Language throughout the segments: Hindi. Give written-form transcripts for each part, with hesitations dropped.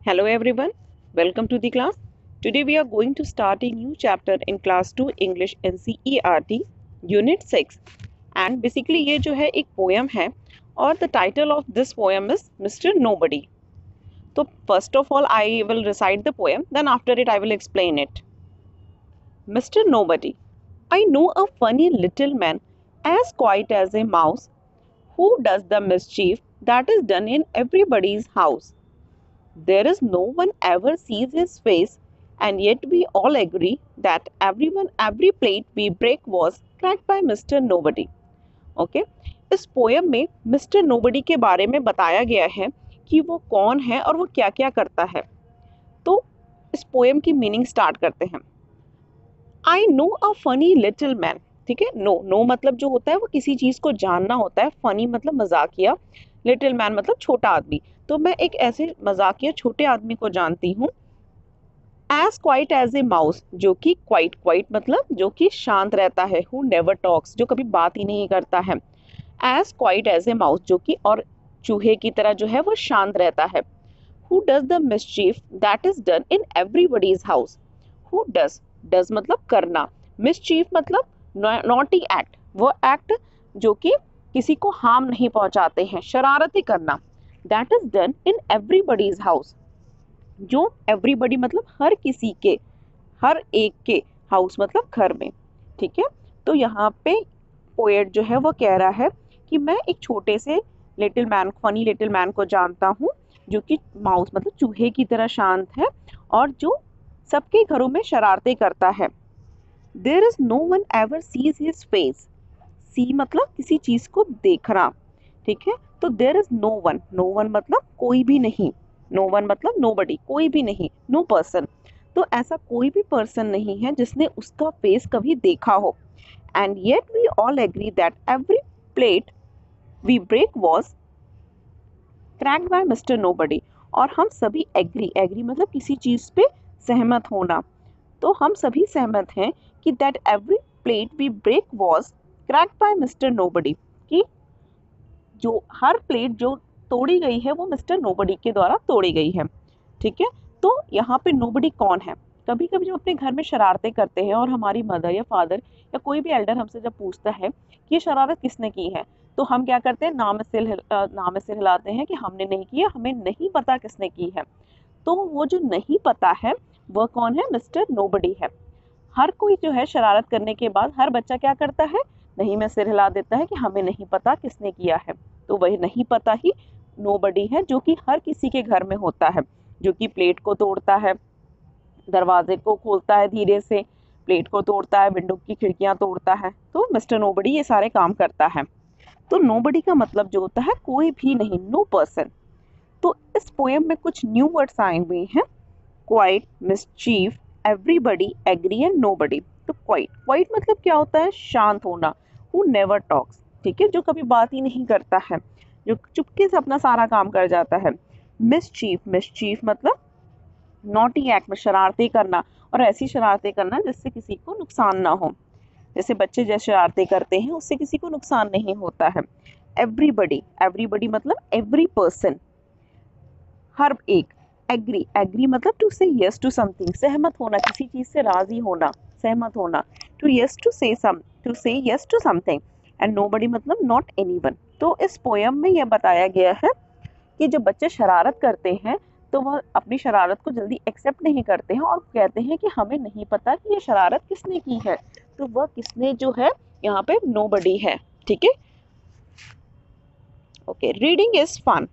Hello everyone, welcome to the class. Today we are going to start a new chapter in class 2 English NCERT Unit 6 and basically ये जो है एक poem है और the title of this poem is Mr. Nobody. तो first of all I will recite the poem, then after it I will explain it. Mr. Nobody. I know a funny little man as quiet as a mouse who does the mischief that is done in everybody's house. There is no one ever sees his face, and yet we all agree that every plate we break was cracked by Mr. Nobody. Okay? इस पोएम में मिस्टर नोबडी के बारे में बताया गया है कि वो कौन है और वो क्या क्या करता है. तो इस पोएम की मीनिंग स्टार्ट करते हैं. आई know a funny little man. ठीक है, नो मतलब जो होता है वो किसी चीज को जानना होता है, फनी मतलब मजाकिया, लिटिल मैन मतलब छोटा आदमी. तो मैं एक ऐसे मजाकिया छोटे आदमी को जानती हूँ. As quiet as a mouse, जो कि क्वाइट मतलब जो कि शांत रहता है. हु नेवर टॉक्स, जो कभी बात ही नहीं करता है. As quiet as a mouse, जो कि और चूहे की तरह जो है वो शांत रहता है. Who does the mischief that is done in everybody's house. Who does मतलब करना, मिसचीफ मतलब नॉटी एक्ट, वो एक्ट जो कि किसी को हार्म नहीं पहुंचाते हैं, शरारती करना. That is done in everybody's house, जो एवरीबडी मतलब हर किसी के, हर एक के, हाउस मतलब घर में. ठीक है, तो यहाँ पे पोएट जो है वो कह रहा है कि मैं एक छोटे से little man, funny little man को जानता हूँ जो कि माउस मतलब चूहे की तरह शांत है और जो सबके घरों में शरारतें करता है. There is no one ever sees his face. सी मतलब किसी चीज को देखना. ठीक है, तो देयर इज नो वन मतलब कोई भी नहीं. नो वन मतलब नोबडी, कोई भी नहीं, नो पर्सन. तो ऐसा कोई भी पर्सन नहीं है जिसने उसका फेस कभी देखा हो. And yet we all agree that every plate we break was cracked by Mr Nobody. और हम सभी एग्री मतलब किसी चीज पे सहमत होना. तो हम सभी सहमत हैं कि that every plate we break was cracked by Mr Nobody, कि जो हर प्लेट जो तोड़ी गई है वो मिस्टर नोबडी के द्वारा तोड़ी गई है. ठीक है, तो यहाँ पे नोबडी कौन है. कभी कभी जब अपने घर में शरारतें करते हैं और हमारी मदर या फादर या कोई भी एल्डर हमसे जब पूछता है कि ये शरारत किसने की है, तो हम क्या करते हैं, नाम से हिलाते हैं कि हमने नहीं किया, हमें नहीं पता किसने की है. तो वो जो नहीं पता है वह कौन है, मिस्टर नोबडी है. हर कोई जो है शरारत करने के बाद हर बच्चा क्या करता है, नहीं में सिर हिला देता है कि हमें नहीं पता किसने किया है. तो वही नहीं पता ही नोबडी है जो कि हर किसी के घर में होता है, जो कि प्लेट को तोड़ता है, दरवाजे को खोलता है धीरे से, प्लेट को तोड़ता है, विंडो की खिड़कियां तोड़ता है. तो मिस्टर नोबडी ये सारे काम करता है. तो नोबडी का मतलब जो होता है कोई भी नहीं, नो पर्सन. तो इस पोएम में कुछ न्यू वर्ड्स आए हुए हैं, quiet, mischief, everybody, agree and nobody. तो क्वाइट मतलब क्या होता है, शांत होना. हु नेवर टॉक्स, ठीक है, जो कभी बात ही नहीं करता है, जो चुपके से अपना सारा काम कर जाता है. मिसचीफ मतलब नॉटी एक्ट में शरारतें करना, और ऐसी शरारतें करना जिससे किसी को नुकसान ना हो. जैसे बच्चे जैसे शरारतें करते हैं उससे किसी को नुकसान नहीं होता है. एवरीबडी मतलब एवरी पर्सन, हर एक. एग्री मतलब to say yes to something, सहमत होना, किसी चीज से राजी होना, सहमत होना. To say yes to something. And nobody मतलब नॉट एनीवन. तो इस पोएम में यह बताया गया है कि जब बच्चे शरारत करते हैं तो वह अपनी शरारत को जल्दी एक्सेप्ट नहीं करते हैं और कहते हैं कि हमें नहीं पता कि ये शरारत किसने की है. तो वह किसने जो है यहाँ पे नोबडी है. ठीक है, okay. Reading is fun.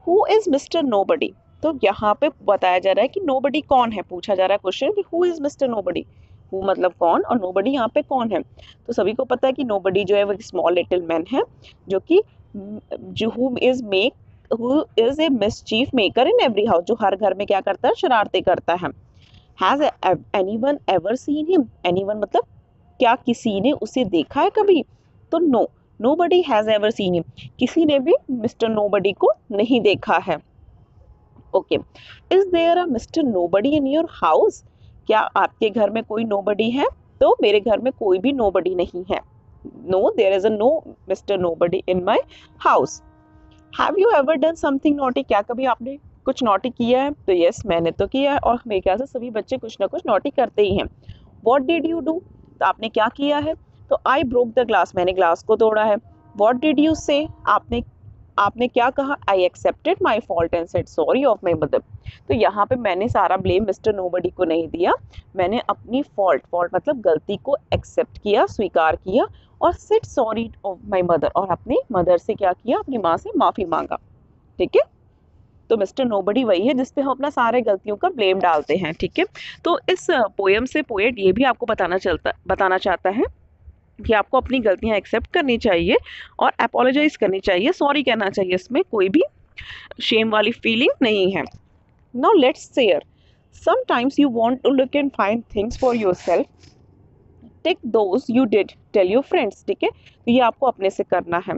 Who is Mr Nobody. तो यहाँ पे बताया जा रहा है कि नोबडी कौन है, पूछा जा रहा है क्वेश्चन कि who is Mr nobody. Who मतलब कौन और नोबडी यहाँ पे कौन है. तो सभी को पता है कि नोबडी जो है वो स्मॉल लिटिल मैन है जो कि who is a mischief maker in every house, जो हर घर में क्या करता है, शरारतें करता है. Has anyone ever seen him. Anyone मतलब क्या किसी ने उसे देखा है कभी. तो nobody has ever seen him, किसी ने भी मिस्टर नोबडी को नहीं देखा है. Okay. Is there a Mr Nobody in your house. क्या आपके घर में कोई नोबडी है. तो मेरे घर में कोई भी नोबडी नहीं है. No, there is a no Mr Nobody in my house. Have you ever done something naughty, क्या कभी आपने कुछ नॉटी किया है? तो यस, मैंने तो किया है, और मेरे ख्याल से सभी बच्चे कुछ ना कुछ नॉटी करते ही हैं। व्हाट डिड यू डू, तो आपने क्या किया है? तो आई ब्रोक द ग्लास, मैंने ग्लास को तोड़ा है। व्हाट डिड यू से, आपने क्या कहा? I accepted my fault and said sorry of my mother. तो यहाँ पे मैंने सारा ब्लेम मिस्टर नोबडी को नहीं दिया, मैंने अपनी फॉल्ट मतलब गलती को एक्सेप्ट किया, स्वीकार किया, और said sorry of my mother, और अपनी मदर से क्या किया? अपनी माँ से माफ़ी मांगा। ठीक है, तो मिस्टर नोबडी वही है जिसपे हम अपना सारे गलतियों का ब्लेम डालते हैं। ठीक है, तो इस पोएम से पोएट ये भी आपको बताना चाहता है कि आपको अपनी गलतियां एक्सेप्ट करनी चाहिए और अपोलोजाइज करनी चाहिए, सॉरी कहना चाहिए, इसमें कोई भी शेम वाली फीलिंग नहीं है। Now let's share, sometimes you want to look and find things for yourself, take those you did, tell your friends. ठीक है, तो ये आपको अपने से करना है।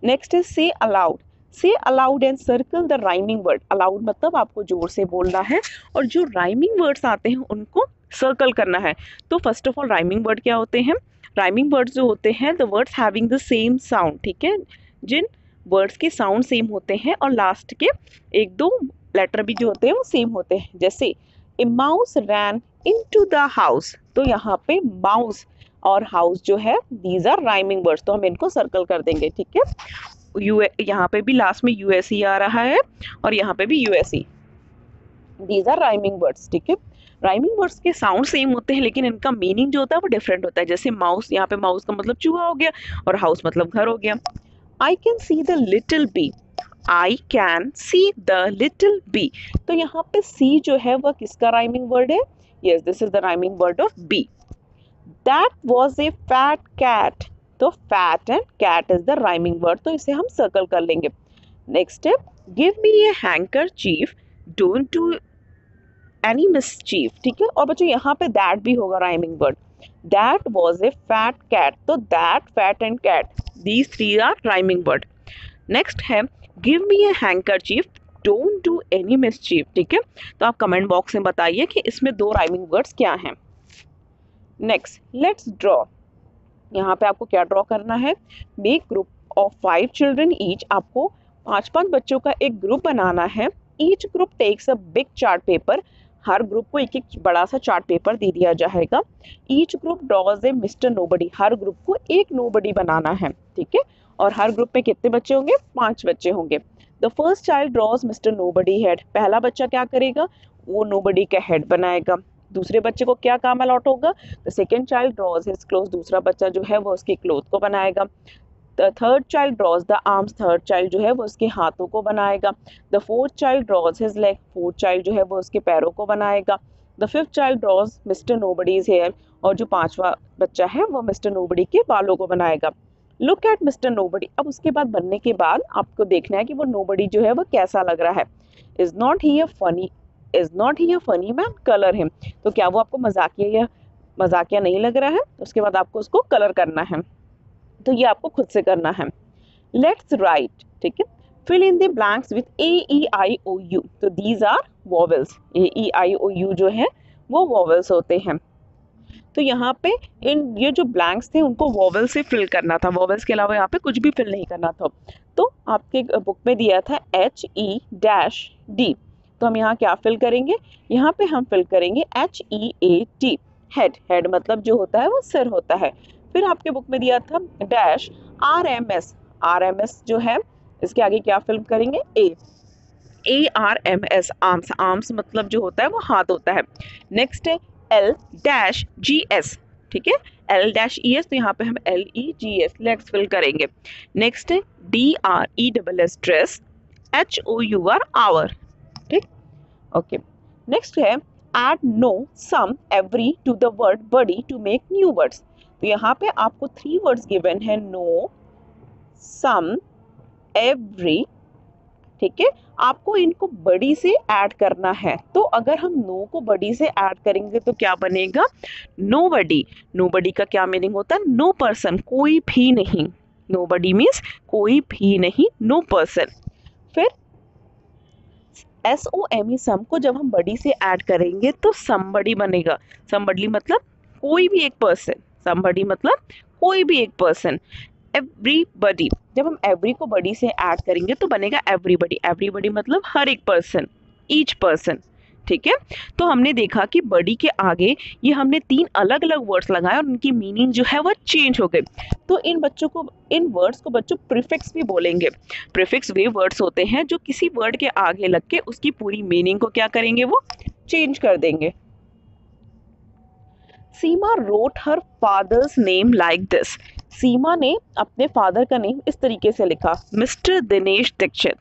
Next is say aloud, say aloud and circle the rhyming word. Aloud मतलब आपको जोर से बोलना है, और जो राइमिंग वर्ड्स आते हैं उनको सर्कल करना है। तो first of all rhyming word क्या होते हैं? राइमिंग वर्ड्स जो होते हैं, the words having the same sound. ठीक है, जिन वर्ड्स के साउंड सेम होते हैं और लास्ट के एक दो लेटर भी जो होते हैं वो सेम होते हैं। जैसे ए mouse ran into the house, तो यहाँ पे माउस और हाउस जो है दीज आर राइमिंग वर्ड्स, तो हम इनको सर्कल कर देंगे। ठीक है, यहाँ पे भी लास्ट में यूएसई आ रहा है और यहाँ पे भी USE, these are rhyming words. ठीक है, राइमिंग वर्ड्स के साउंड सेम होते हैं लेकिन इनका मीनिंग जो होता है वो डिफरेंट होता है। जैसे माउस, यहाँ पे माउस का मतलब चूहा हो गया और हाउस मतलब घर हो गया। I can see the little bee, I can see the little bee, तो यहाँ पे सी जो है वह किसका राइमिंग वर्ड है? Yes, this is the rhyming word of bee. That was a fat cat, तो fat and cat is the rhyming word, तो इसे हम सर्कल कर लेंगे। नेक्स्ट है give me a handkerchief, don't do any mischief. ठीक है, और बच्चों यहाँ पे दैट भी होगा rhyming word. That was a fat cat, तो that, fat and cat, these three are rhyming word. Next है give me a handkerchief, don't do any mischief. ठीक है, तो आप कमेंट बॉक्स में बताइए कि इसमें दो राइमिंग वर्ड्स क्या हैं। नेक्स्ट लेट्स ड्रॉ, यहाँ पे आपको क्या ड्रॉ करना है? Make group of 5 children each, आपको 5-5 बच्चों का एक ग्रुप बनाना है। Each group takes a big chart paper, हर ग्रुप को एक एक बड़ा सा चार्ट पेपर दे दिया जाएगा। ईच ग्रुप ड्रॉज ए मिस्टर नोबडी, हर ग्रुप को एक नोबडी बनाना है। ठीक है, और हर ग्रुप में कितने बच्चे होंगे? 5 बच्चे होंगे। The first child draws Mr Nobody head, पहला बच्चा क्या करेगा? वो नोबडी का हेड बनाएगा। दूसरे बच्चे को क्या काम अलॉट होगा? The second child draws his cloth, दूसरा बच्चा जो है वो उसके क्लोथ को बनाएगा। The third child draws the arms, third child जो है वो उसके हाथों को बनाएगा। The fourth child draws his leg, fourth child जो है वो उसके पैरों को बनाएगा। The fifth child draws Mr Nobody's hair, और जो 5वां बच्चा है वो मिस्टर नोबडी के बालों को बनाएगा। लुक एट मिस्टर नोबडी, अब उसके बाद बनने के बाद आपको देखना है कि वो नोबडी जो है वो कैसा लग रहा है। Is not he a funny man, colour him, तो क्या वो आपको मजाकिया नहीं लग रहा है? उसके बाद आपको उसको कलर करना है, तो ये आपको खुद से करना है। लेट्स राइट, ठीक है, fill in the blanks with A-E-I-O-U, तो दीज आर वॉवेल्स, A-E-I-O-U जो है वो वॉवेल्स होते हैं। तो यहाँ पे इन ये जो ब्लैंक्स थे उनको वॉवेल से फिल करना था, वॉवेल्स के अलावा यहाँ पे कुछ भी फिल नहीं करना था। तो आपके बुक में दिया था HE-D, तो हम यहाँ क्या फिल करेंगे? यहाँ पे हम फिल करेंगे HEAT, हेड, हेड मतलब जो होता है वो सिर होता है। फिर आपके बुक में दिया था डैश RMS, RMS जो है इसके आगे क्या फिल करेंगे? ARMS, आर्म्स, आर्म्स मतलब जो होता है वो हाथ होता है। नेक्स्ट है L-GS, ठीक है, L-ES, तो यहाँ पे हम LEGS लेट्स फिल करेंगे। नेक्स्ट है DRESS ड्रेस, HOUR आवर, ठीक, ओके। नेक्स्ट है add no, some, every to the word buddy to make new words, तो यहाँ पे आपको 3 वर्ड्स गिवन है, no, some, every, ठीक है, आपको इनको बड़ी से ऐड करना है। तो अगर हम नो को बड़ी से ऐड करेंगे तो क्या बनेगा? नोबडी। नोबडी का क्या मीनिंग होता है? नो पर्सन, कोई भी नहीं। नोबडी मीन्स कोई भी नहीं, नो पर्सन। फिर SOME, सम को जब हम बड़ी से ऐड करेंगे तो समबडी बनेगा। समबडी मतलब कोई भी एक पर्सन, समबडी मतलब कोई भी एक पर्सन। एवरीबडी, जब हम एवरी को बडी से ऐड करेंगे तो बनेगा एवरीबडी। एवरीबडी मतलब हर एक पर्सन, ईच पर्सन, ठीक है। तो हमने देखा कि बडी के आगे ये हमने 3 अलग अलग वर्ड्स लगाए और उनकी मीनिंग जो है वो चेंज हो गई। तो इन वर्ड्स को बच्चों प्रीफिक्स भी बोलेंगे। प्रीफिक्स वे वर्ड्स होते हैं जो किसी वर्ड के आगे लग के उसकी पूरी मीनिंग को क्या करेंगे, वो चेंज कर देंगे। Seema wrote her father's name like this. Seema ने अपने फादर का नेम इस तरीके से लिखा, mister Dinesh Dikshit.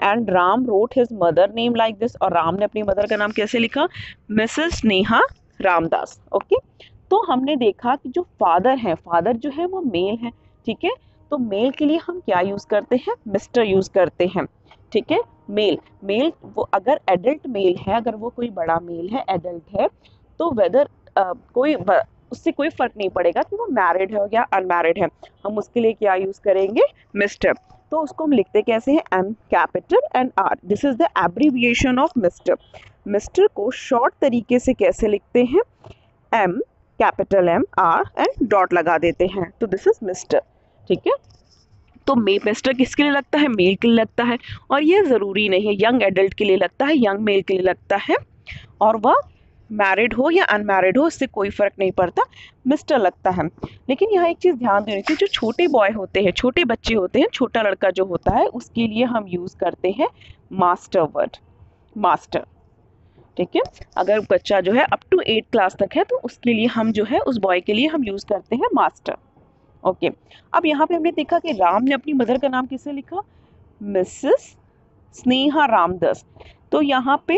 And Ram wrote his mother name like this, और राम ने अपनी मदर का नाम कैसे लिखा, मिसेस नेहा रामदास। ओके, तो हमने देखा कि जो फादर है, फादर जो है वो मेल है, ठीक है। तो मेल के लिए हम क्या यूज करते हैं, मिस्टर यूज करते हैं, ठीक है। मेल वो अगर एडल्ट मेल है, अगर वो कोई बड़ा मेल है, एडल्ट है, तो वेदर उससे कोई फर्क नहीं पड़ेगा कि वो मैरिड है या अनमैरिड है, हम उसके लिए क्या यूज करेंगे, मिस्टर। तो उसको हम लिखते कैसे हैं, M capital and R. This is the abbreviation of Mr. Mr को शॉर्ट तरीके से कैसे लिखते हैं, M capital M R and dot लगा देते हैं, तो दिस इज मिस्टर, ठीक है। तो मिस्टर किसके लिए लगता है, मेल के लिए लगता है, और ये ज़रूरी नहीं है, यंग एडल्ट के लिए लगता है, यंग मेल के लिए लगता है, और वह मैरिड हो या अनमैरिड हो, इससे कोई फर्क नहीं पड़ता, मिस्टर लगता है। लेकिन यहाँ एक चीज़ ध्यान देनी चाहिए, जो छोटे बॉय होते हैं, छोटे बच्चे होते हैं, छोटा लड़का जो होता है, उसके लिए हम यूज़ करते हैं मास्टर वर्ड, मास्टर, ठीक है। अगर बच्चा जो है अप टू 8 क्लास तक है तो उसके लिए हम जो है, उस बॉय के लिए हम यूज़ करते हैं मास्टर। ओके, अब यहाँ पे हमने देखा कि राम ने अपनी मदर का नाम किससे लिखा, मिसेस स्नेहा रामदास। तो यहाँ पे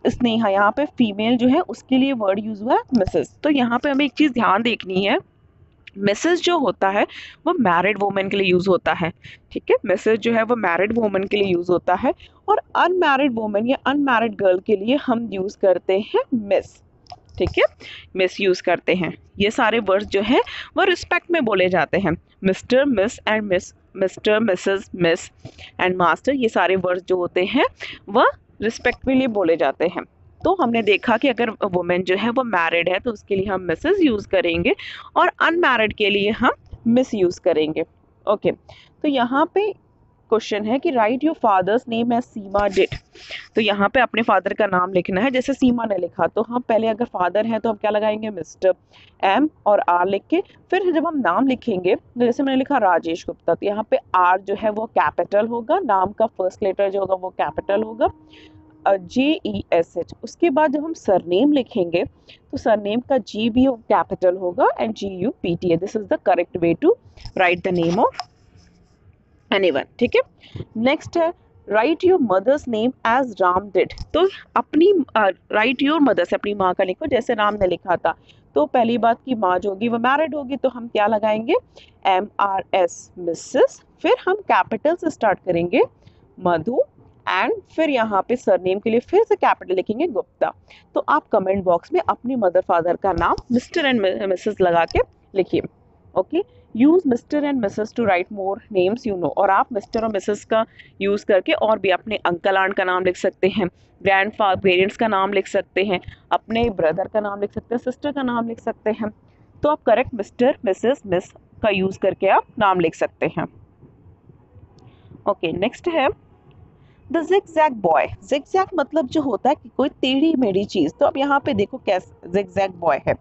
स्नेहा, यहाँ पे फीमेल जो है उसके लिए वर्ड यूज हुआ है मिसेस। तो यहाँ पे हमें एक चीज ध्यान देखनी है, मिसेस जो होता है वो मैरिड वुमेन के लिए यूज होता है, ठीक है। मिसेस जो है वो मैरिड वुमेन के लिए यूज होता है, और अनमैरिड वुमेन या अनमैरिड गर्ल के लिए हम यूज करते हैं मिस, ठीक है, मिस यूज करते हैं। ये सारे वर्ड्स जो है वो रिस्पेक्ट में बोले जाते हैं, mister, miss and miss, mister, Mrs, miss and master, ये सारे वर्ड्स जो होते हैं वह रिस्पेक्ट के लिए बोले जाते हैं। तो हमने देखा कि अगर वुमेन जो है वो मैरिड है तो उसके लिए हम मिसेस यूज करेंगे, और अनमैरिड के लिए हम मिस यूज करेंगे। ओके, तो यहाँ पे क्वेश्चन है कि write your father's name as Seema did. तो यहाँ पे अपने फादर का नाम लिखना है, जैसे सीमा ने लिखा, तो हम पहले अगर फादर है तो हम क्या लगाएंगे, मिस्टर, एम और आर लिख के, फिर जब हम नाम लिखेंगे, जैसे मैंने लिखा राजेश गुप्ता, तो यहाँ पे आर जो है वो कैपिटल होगा, नाम का फर्स्ट लेटर जो होगा वो कैपिटल होगा, JESH। उसके बाद जब हम सरनेम लिखेंगे तो सरनेम का G भी कैपिटल होगा and GUPTA। This is the correct way to write the name of anyone, ठीक है। नेक्स्ट है write your mother's name as Ram did. तो अपनी राइट योर मदर से अपनी माँ का लिखो जैसे राम ने लिखा था। तो पहली बात की माँ जो होगी वो मैरिड होगी, तो हम क्या लगाएंगे, MRS मिसेस, फिर हम कैपिटल से स्टार्ट करेंगे मधु, एंड फिर यहाँ पे सरनेम के लिए फिर से कैपिटल लिखेंगे गुप्ता। तो आप कमेंट बॉक्स में अपनी मदर फादर का नाम मिस्टर एंड मिसेस लगा के लिखिए। Okay, use Mr and Mrs to write more names you know. और आप मिस्टर और मिसेस का यूज करके और भी अपने अंकल आंट का नाम लिख सकते हैं, ग्रैंड पेरेंट्स का नाम लिख सकते हैं, अपने ब्रदर का नाम लिख सकते हैं, सिस्टर का नाम लिख सकते हैं। तो आप करेक्ट मिस्टर, मिसेस, मिस का यूज करके आप नाम लिख सकते हैं। ओके, नेक्स्ट है द जिगजैग बॉय। जिगजैग मतलब जो होता है कि कोई टेढ़ी मेढ़ी चीज। तो अब यहाँ पे देखो कैसे जिगजैग बॉय है।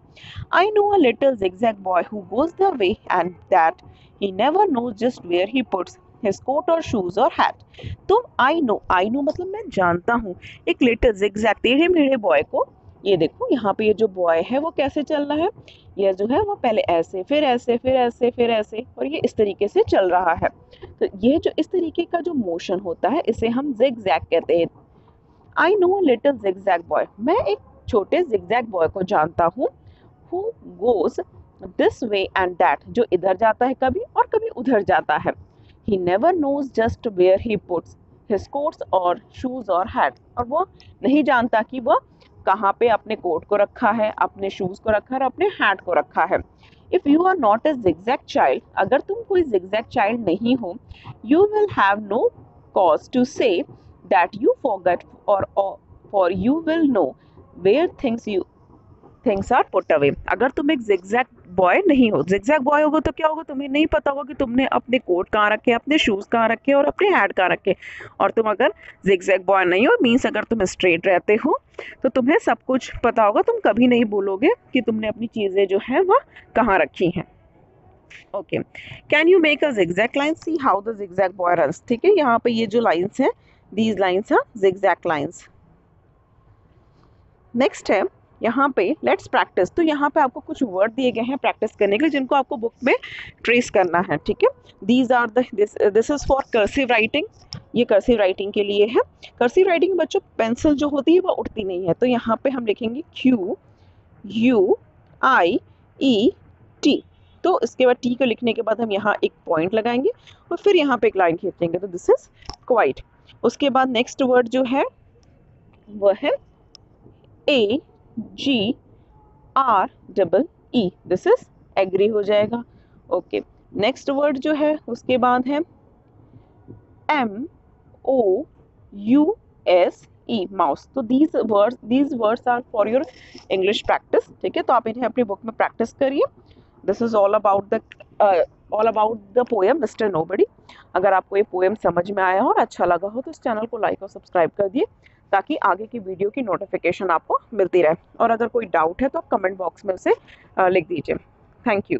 I know a little zigzag boy who goes the way and that he never knows just where he puts his coat और शूज और हैट। तो आई नो मतलब मैं जानता हूँ, एक लिटिल जिगजैग टेढ़े मेढ़े बॉय को, ये देखो यहाँ पे ये जो बॉय है वो कैसे चल रहा है, ये जो है वो पहले ऐसे, फिर ऐसे, फिर ऐसे, फिर ऐसे, और ये इस तरीके से चल रहा है। तो ये जो इस तरीके का जो मोशन होता है इसे हम जिगजैग कहते हैं। I know little zigzag boy, मैं एक छोटे जिगजैग बॉय को जानता हूँ, who goes this way and that, जो इधर जाता है कभी और कभी उधर जाता है। He never knows just where he puts his coats और शूज और हैट, और वो नहीं जानता कि वह कहाँ पे अपने कोट को रखा है, अपने शूज को रखा है और अपने हैट को रखा है। If you are not a zigzag child, अगर तुम कोई जिगजैग चाइल्ड नहीं हो, you will have no cause to say that you forget, और for you will know where things are put away. अगर तुम एक जिगजैग बॉय नहीं हो। जिगजैग बॉय होगा तो क्या होगा, तुम्हें नहीं पता होगा कि तुमने अपने कोट कहाँ रखे, अपने शूज कहाँ रखे और अपने हैट कहाँ रखे। और तुम अगर जिगजैग बॉय नहीं हो, मीन्स अगर तुम स्ट्रेट रहते हो तो तुम्हें सब कुछ पता होगा, तुम कभी नहीं बोलोगे कि तुमने अपनी चीजें जो है वह कहाँ रखी हैं। Okay, can you make a zigzag line, see how the zigzag boy runs. ठीक है, यहाँ पे ये जो लाइन्स हैं, these lines are zigzag lines. Next है यहाँ पे लेट्स प्रैक्टिस। तो यहाँ पे आपको कुछ वर्ड दिए गए हैं प्रैक्टिस करने के लिए, जिनको आपको बुक में ट्रेस करना है। ठीक है, these are this is for cursive writing. ये कर्सिव राइटिंग के लिए है। कर्सिव राइटिंग में बच्चों पेंसिल जो होती है वो उठती नहीं है, तो यहाँ पे हम लिखेंगे QUIET। तो इसके बाद टी को लिखने के बाद हम यहाँ एक पॉइंट लगाएंगे और फिर यहाँ पे एक लाइन खींचेंगे, तो दिस इज क्वाइट। उसके बाद नेक्स्ट वर्ड जो है वह है AGREE, दिस इज एग्री हो जाएगा। ओके, नेक्स्ट वर्ड जो है उसके बाद है MOUSE, माउस। तो these words are for your English practice. ठीक है, तो आप इन्हें अपनी बुक में प्रैक्टिस करिए। This is all about the poem mister nobody. अगर आपको ये पोएम समझ में आया हो और अच्छा लगा हो तो इस चैनल को लाइक और सब्सक्राइब कर दिए, ताकि आगे की वीडियो की नोटिफिकेशन आपको मिलती रहे। और अगर कोई डाउट है तो आप कमेंट बॉक्स में उसे लिख दीजिए। Thank you.